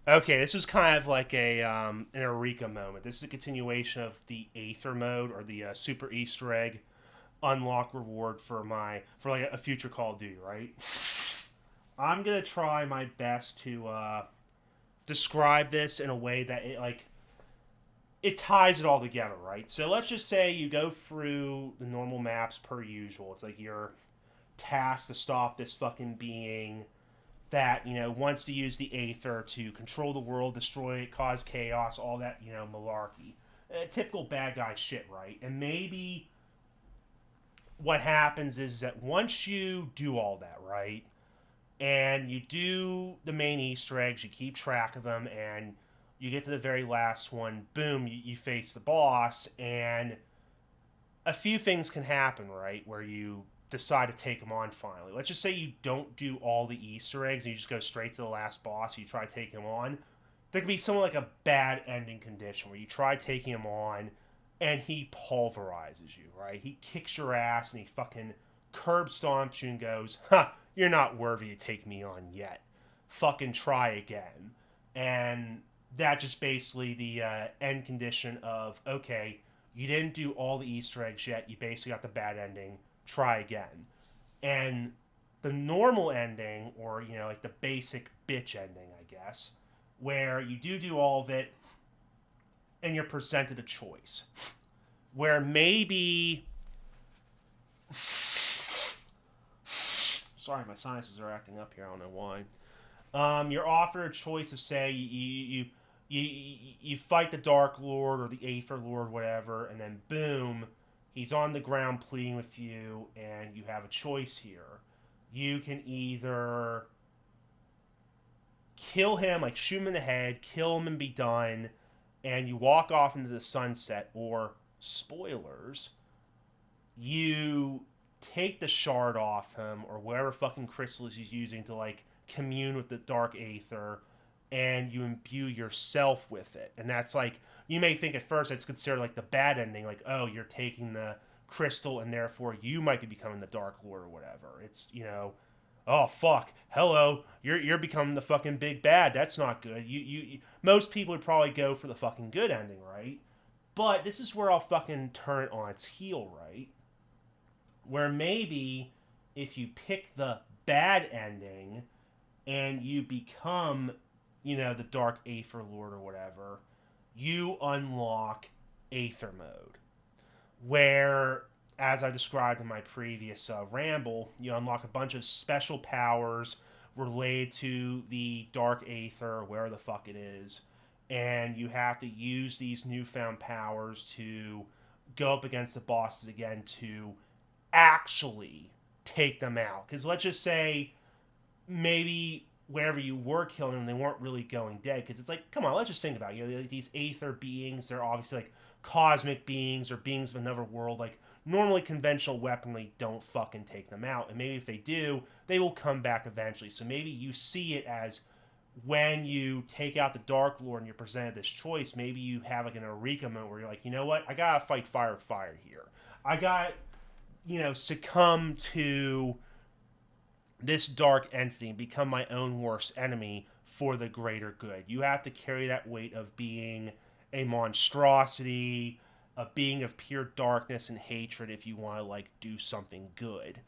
Okay, this was kind of like an Eureka moment. This is a continuation of the Aether mode or the Super Easter egg unlock reward for like a future Call of Duty, right? I'm gonna try my best to describe this in a way that it ties it all together, right? So let's just say you go through the normal maps per usual. It's like you're tasked to stop this fucking being that wants to use the Aether to control the world, destroy it, cause chaos, all that malarkey. Typical bad guy shit, right? And maybe what happens is that once you do all that, right, and you do the main Easter eggs, you keep track of them, and you get to the very last one, boom, you face the boss, and a few things can happen, right, where you decide to take them on finally. Let's just say you don't do all the Easter eggs and you just go straight to the last boss, you try to take him on. There could be something like a bad ending condition where you try taking him on and he pulverizes you, right? He kicks your ass and he fucking curb stomps you and goes, "Ha, you're not worthy to take me on yet. Fucking try again." And that just basically the end condition of, okay, you didn't do all the Easter eggs yet. You basically got the bad ending. Try again. And the normal ending, or like the basic bitch ending, I guess, where you do all of it, and you're presented a choice, where maybe, sorry, my sinuses are acting up here. I don't know why. You're offered a choice of, say, you fight the Dark Lord or the Aether Lord, whatever, and then boom, he's on the ground pleading with you, and you have a choice here. You can either kill him, like shoot him in the head, kill him and be done, and you walk off into the sunset, or spoilers, you take the shard off him or whatever fucking crystal he's using to like commune with the dark Aether, and you imbue yourself with it. And that's like, you may think at first it's considered like the bad ending, like, oh, you're taking the crystal and therefore you might be becoming the Dark Lord or whatever. It's, oh fuck, hello, you're becoming the fucking big bad. That's not good. Most people would probably go for the fucking good ending, right? But this is where I'll fucking turn it on its heel, right? Where maybe if you pick the bad ending and you become, the Dark Aether Lord or whatever, you unlock Aether mode, where, as I described in my previous ramble, you unlock a bunch of special powers related to the Dark Aether, or where the fuck it is, and you have to use these newfound powers to go up against the bosses again to actually take them out. Because let's just say maybe wherever you were killing them, they weren't really going dead. Because it's like, come on, let's just think about it. Like these Aether beings, they're obviously like cosmic beings or beings of another world. Like normally conventional weaponry don't fucking take them out. And maybe if they do, they will come back eventually. So maybe you see it as when you take out the Dark Lord and you're presented this choice, maybe you have like an Eureka moment where you're like, you know what? I gotta fight fire with fire here. I got, succumb to this dark entity and become my own worst enemy for the greater good. You have to carry that weight of being a monstrosity, a being of pure darkness and hatred if you want to like do something good.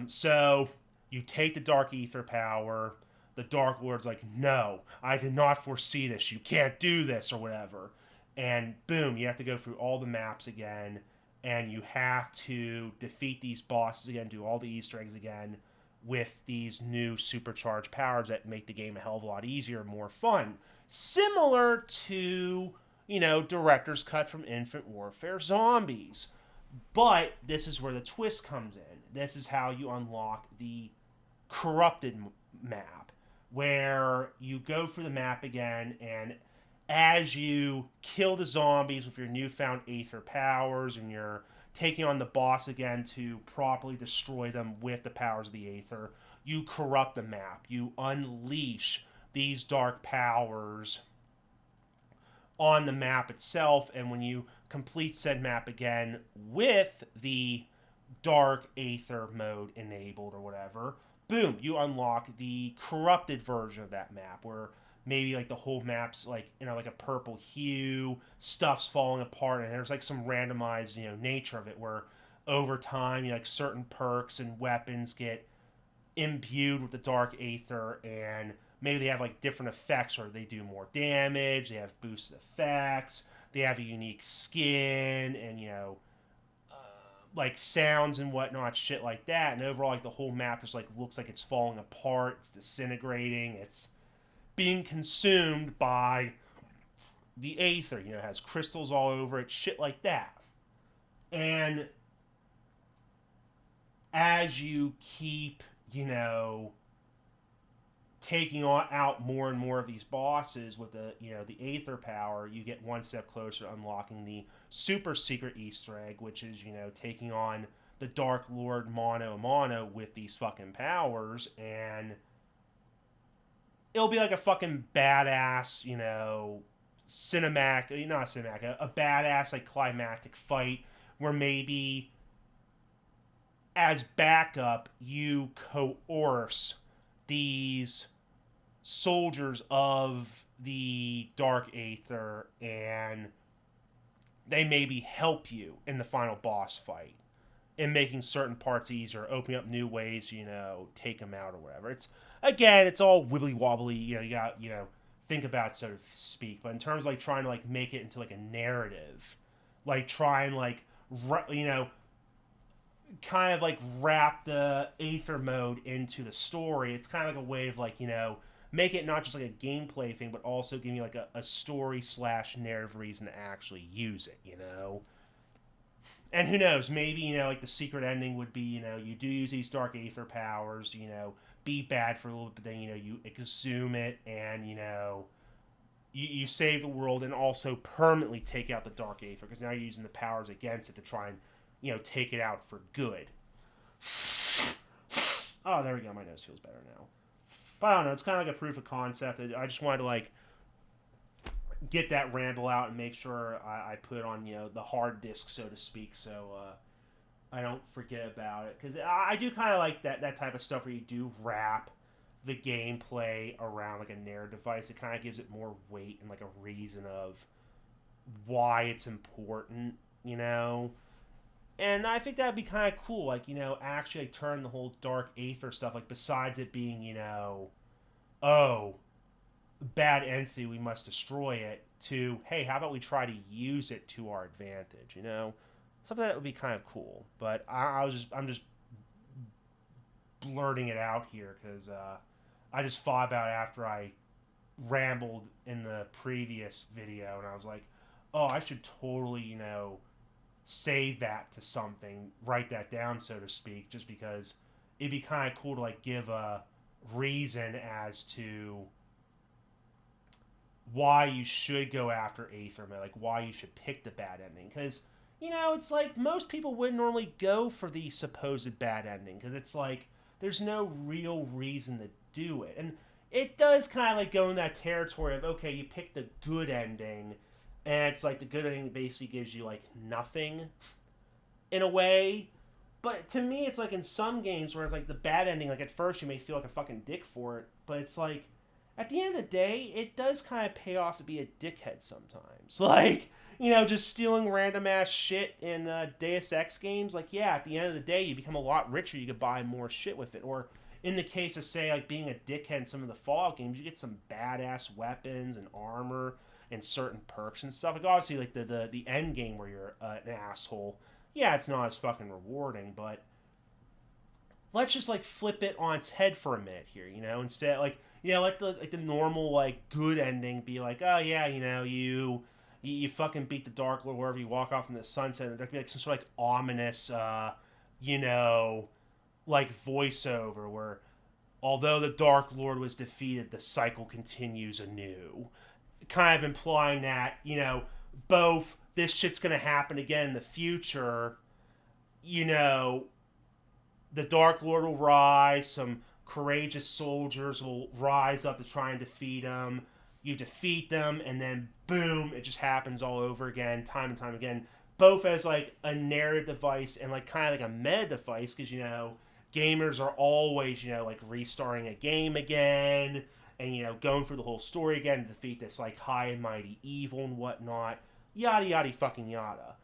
So you take the Dark Aether power. The Dark Lord's like, no, I did not foresee this. You can't do this or whatever. And boom, you have to go through all the maps again, and you have to defeat these bosses again, do all the Easter eggs again with these new supercharged powers that make the game a hell of a lot easier and more fun. Similar to, Director's Cut from Infinite Warfare Zombies. But this is where the twist comes in. This is how you unlock the corrupted map, where you go through the map again, and as you kill the zombies with your newfound Aether powers, and you're taking on the boss again to properly destroy them with the powers of the Aether, you corrupt the map. You unleash these dark powers on the map itself, and when you complete said map again with the dark Aether mode enabled or whatever, boom, you unlock the corrupted version of that map, where maybe like the whole map's like, like a purple hue, stuff's falling apart, and there's like some randomized, nature of it where over time, like certain perks and weapons get imbued with the dark aether, and maybe they have like different effects, or they do more damage, they have boosted effects, they have a unique skin, and like sounds and whatnot, shit like that. And overall, like the whole map just like looks like it's falling apart, it's disintegrating, it's being consumed by the aether. It has crystals all over it, shit like that. And as you keep, taking out more and more of these bosses with the aether power, you get one step closer to unlocking the super secret Easter egg, which is taking on the Dark Lord mano a mano with these fucking powers, and it'll be like a fucking badass, cinematic, not cinematic, a badass like climactic fight where maybe as backup you coerce these soldiers of the dark aether, and they maybe help you in the final boss fight in making certain parts easier, opening up new ways, take them out or whatever. It's all wibbly wobbly, you got, think about, so to speak. But in terms of like trying to like make it into like a narrative, like try and like, kind of like wrap the aether mode into the story. It's kind of like a way of like, make it not just like a gameplay thing, but also give you like a story / narrative reason to actually use it, And who knows, maybe, like the secret ending would be, you do use these dark aether powers, be bad for a little bit, but then, you exhume it, and, you save the world and also permanently take out the dark aether, because now you're using the powers against it to try and, take it out for good. Oh, there we go. My nose feels better now. But I don't know. It's kind of like a proof of concept. I just wanted to like get that ramble out and make sure I put on the hard disk, so to speak, so I don't forget about it. Because I do kind of like that type of stuff where you do wrap the gameplay around like a narrative device. It kind of gives it more weight and like a reason of why it's important, And I think that'd be kind of cool, like, actually like, turn the whole dark aether stuff, like, besides it being, oh, bad entity, we must destroy it, to, hey, how about we try to use it to our advantage, Something that would be kind of cool. But I'm just blurting it out here, because I just thought about it after I rambled in the previous video, and I was like, oh, I should totally, save that to something, write that down, so to speak, just because it'd be kind of cool to like give a reason as to why you should go after Aether, like why you should pick the bad ending, because it's like most people wouldn't normally go for the supposed bad ending, because it's like there's no real reason to do it, and it does kind of like go in that territory of, okay, you pick the good ending, and it's like the good ending basically gives you like nothing in a way. But to me, it's like in some games where it's like the bad ending, like at first you may feel like a fucking dick for it, but it's like at the end of the day, it does kind of pay off to be a dickhead sometimes. Like, just stealing random ass shit in Deus Ex games. Like, yeah, at the end of the day, you become a lot richer. You could buy more shit with it. Or in the case of, say, like being a dickhead in some of the Fallout games, you get some badass weapons and armor and certain perks and stuff. Like, obviously, like the end game where you're an asshole, yeah, it's not as fucking rewarding, but let's just like flip it on its head for a minute here, instead, like, let the normal like good ending be like, oh yeah, you fucking beat the Dark Lord wherever you walk off in the sunset, and there'd be like some sort of like ominous like voiceover where, although the Dark Lord was defeated, the cycle continues anew, kind of implying that both this shit's gonna happen again in the future, the Dark Lord will rise, some courageous soldiers will rise up to try and defeat him, you defeat them, and then boom, it just happens all over again, time and time again, both as like a narrative device and like kind of like a meta device, because gamers are always like restarting a game again, and going through the whole story again to defeat this like high and mighty evil and whatnot, yada yada fucking yada.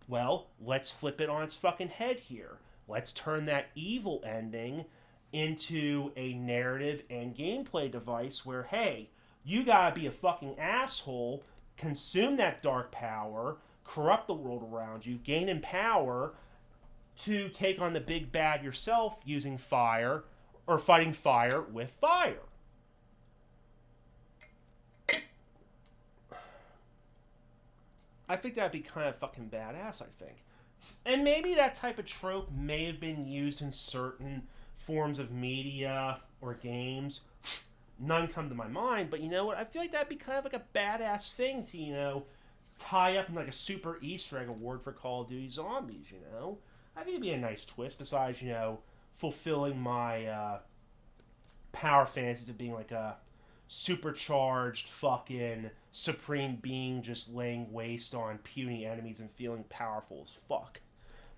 Well, let's flip it on its fucking head here. Let's turn that evil ending into a narrative and gameplay device where, hey, you gotta be a fucking asshole, consume that dark power, corrupt the world around you, gain in power to take on the big bad yourself using fire or fighting fire with fire. I think that'd be kind of fucking badass, I think. And maybe that type of trope may have been used in certain forms of media or games. None come to my mind, but you know what? I feel like that'd be kind of like a badass thing to, tie up in like a super Easter egg award for Call of Duty Zombies. I think it'd be a nice twist besides, fulfilling my power fantasies of being like a supercharged fucking supreme being just laying waste on puny enemies and feeling powerful as fuck.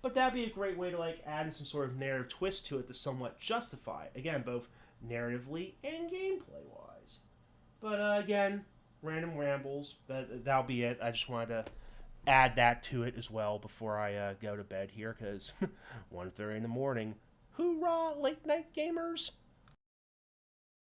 But that'd be a great way to like add in some sort of narrative twist to it to somewhat justify it. Again, both narratively and gameplay wise. But again, random rambles. That'll be it. I just wanted to add that to it as well before I go to bed here because 1:30 in the morning. Hoorah, late night gamers!